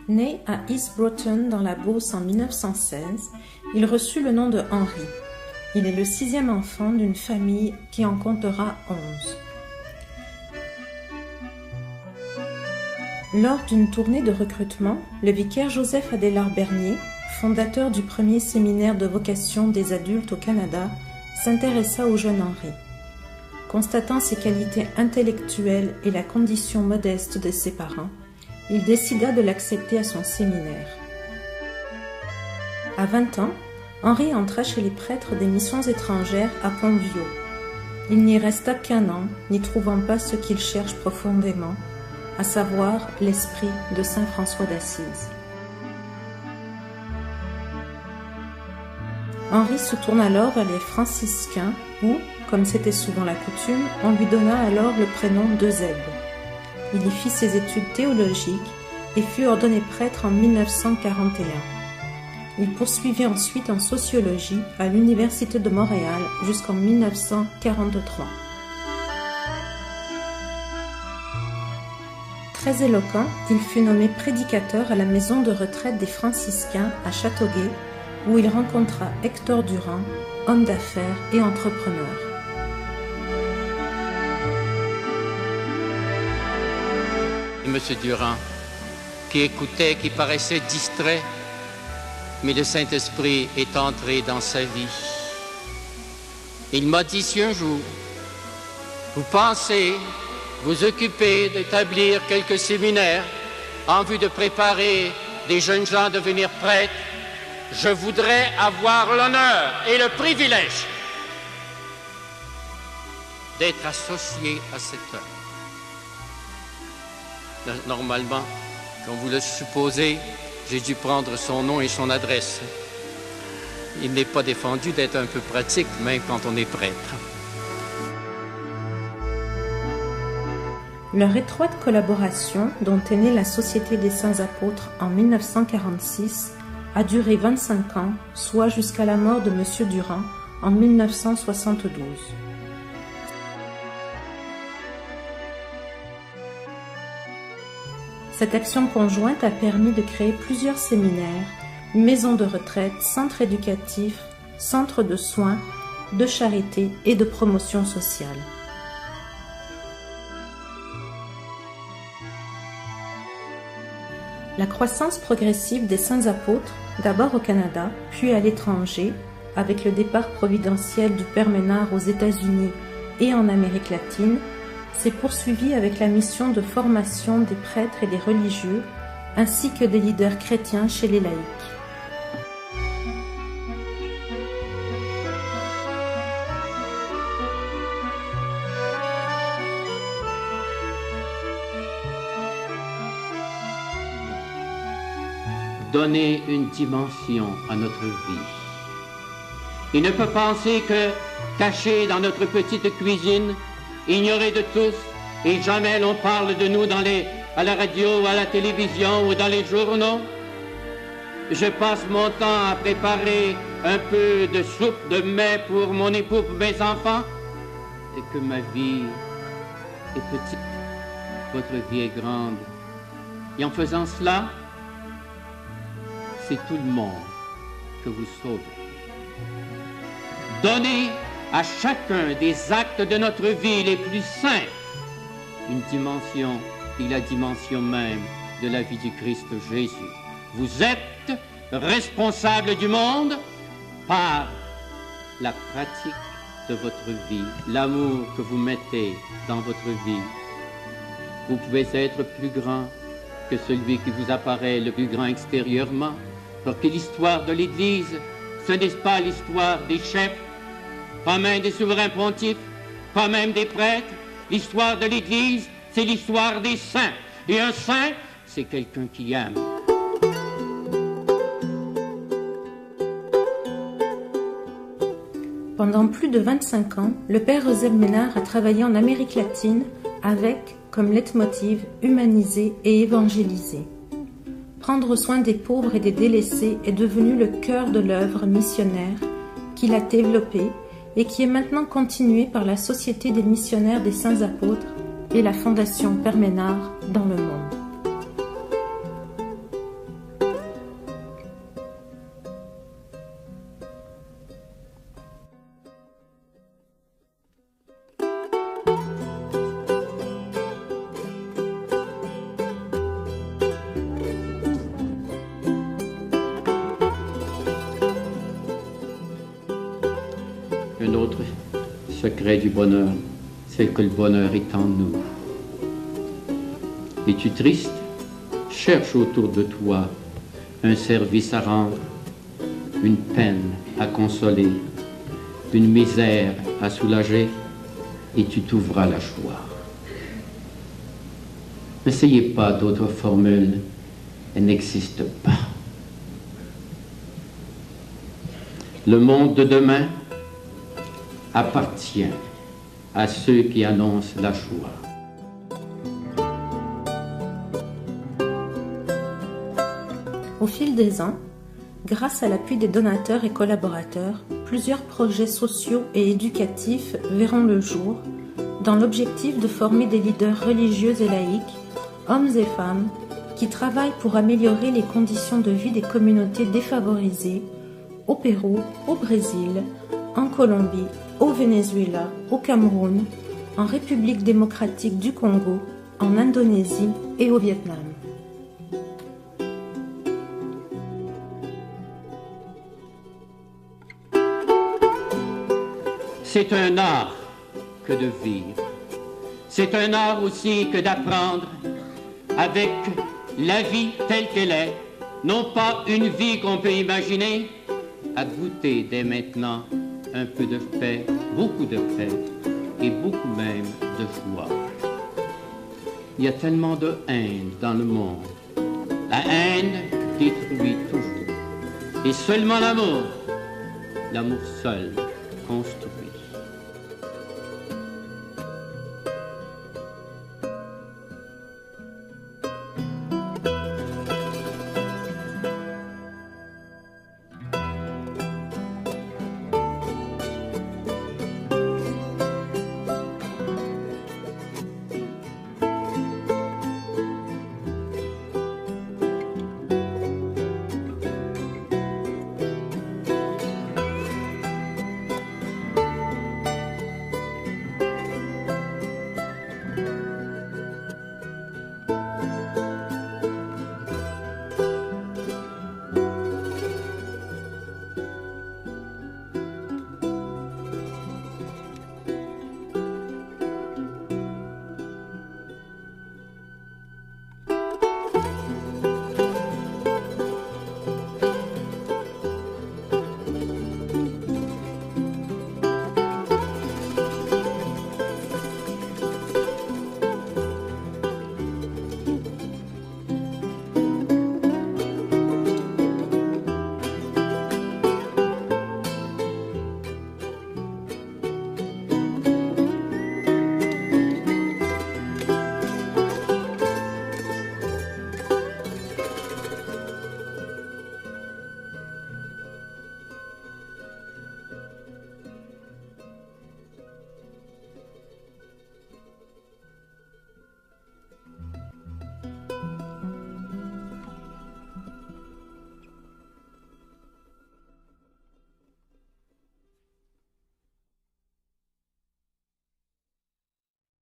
Né à East Broughton dans la Beauce en 1916, il reçut le nom de Henri. Il est le 6e enfant d'une famille qui en comptera 11. Lors d'une tournée de recrutement, le vicaire Joseph Adélard Bernier, fondateur du premier séminaire de vocation des adultes au Canada, s'intéressa au jeune Henri. Constatant ses qualités intellectuelles et la condition modeste de ses parents, il décida de l'accepter à son séminaire. À 20 ans, Henri entra chez les prêtres des missions étrangères à Pont-Viot. Il n'y resta qu'1 an, n'y trouvant pas ce qu'il cherche profondément, à savoir l'esprit de saint François d'Assise. Henri se tourne alors vers les franciscains où, comme c'était souvent la coutume, on lui donna alors le prénom d'Eusèbe. Il y fit ses études théologiques et fut ordonné prêtre en 1941. Il poursuivit ensuite en sociologie à l'Université de Montréal jusqu'en 1943. Très éloquent, il fut nommé prédicateur à la maison de retraite des franciscains à Châteauguay, où il rencontra Hector Durand, homme d'affaires et entrepreneur. Monsieur Durand, qui écoutait, qui paraissait distrait, mais le Saint-Esprit est entré dans sa vie. Il m'a dit si un jour, vous pensez vous occuper d'établir quelques séminaires en vue de préparer des jeunes gens à devenir prêtres, je voudrais avoir l'honneur et le privilège d'être associé à cette œuvre. Normalement, comme vous le supposez, j'ai dû prendre son nom et son adresse. Il n'est pas défendu d'être un peu pratique, même quand on est prêtre. Leur étroite collaboration, dont est née la Société des Saints Apôtres en 1946, a duré 25 ans, soit jusqu'à la mort de M. Durand en 1972. Cette action conjointe a permis de créer plusieurs séminaires, maisons de retraite, centres éducatifs, centres de soins, de charité et de promotion sociale. La croissance progressive des saints apôtres, d'abord au Canada, puis à l'étranger, avec le départ providentiel du Père Ménard aux États-Unis et en Amérique latine, s'est poursuivie avec la mission de formation des prêtres et des religieux, ainsi que des leaders chrétiens chez les laïcs. Donner une dimension à notre vie. Il ne peut penser que, caché dans notre petite cuisine, ignoré de tous, et jamais l'on parle de nous à la radio, à la télévision ou dans les journaux. Je passe mon temps à préparer un peu de soupe, de mets pour mon époux, pour mes enfants, et que ma vie est petite, votre vie est grande. Et en faisant cela, c'est tout le monde que vous sauvez. Donnez à chacun des actes de notre vie les plus simples une dimension qui est la dimension même de la vie du Christ Jésus. Vous êtes responsable du monde par la pratique de votre vie, l'amour que vous mettez dans votre vie. Vous pouvez être plus grand que celui qui vous apparaît le plus grand extérieurement, parce que l'histoire de l'Église, ce n'est pas l'histoire des chefs, pas même des souverains pontifes, pas même des prêtres. L'histoire de l'Église, c'est l'histoire des saints. Et un saint, c'est quelqu'un qui aime. Pendant plus de 25 ans, le père Eusèbe Ménard a travaillé en Amérique latine avec, comme leitmotiv, humaniser et évangéliser. Prendre soin des pauvres et des délaissés est devenu le cœur de l'œuvre missionnaire qu'il a développée et qui est maintenant continuée par la Société des missionnaires des Saints Apôtres et la Fondation Perménard dans le monde. Un autre secret du bonheur, c'est que le bonheur est en nous. Es-tu triste? Cherche autour de toi un service à rendre, une peine à consoler, une misère à soulager, et tu trouveras la joie. N'essayez pas d'autres formules, elles n'existent pas. Le monde de demain appartient à ceux qui annoncent la joie. Au fil des ans, grâce à l'appui des donateurs et collaborateurs, plusieurs projets sociaux et éducatifs verront le jour dans l'objectif de former des leaders religieux et laïcs, hommes et femmes, qui travaillent pour améliorer les conditions de vie des communautés défavorisées au Pérou, au Brésil, en Colombie, au Venezuela, au Cameroun, en République démocratique du Congo, en Indonésie et au Vietnam. C'est un art que de vivre. C'est un art aussi que d'apprendre avec la vie telle qu'elle est, non pas une vie qu'on peut imaginer, à goûter dès maintenant un peu de paix, beaucoup de paix et beaucoup même de joie. Il y a tellement de haine dans le monde. La haine détruit toujours. Et seulement l'amour seul construit.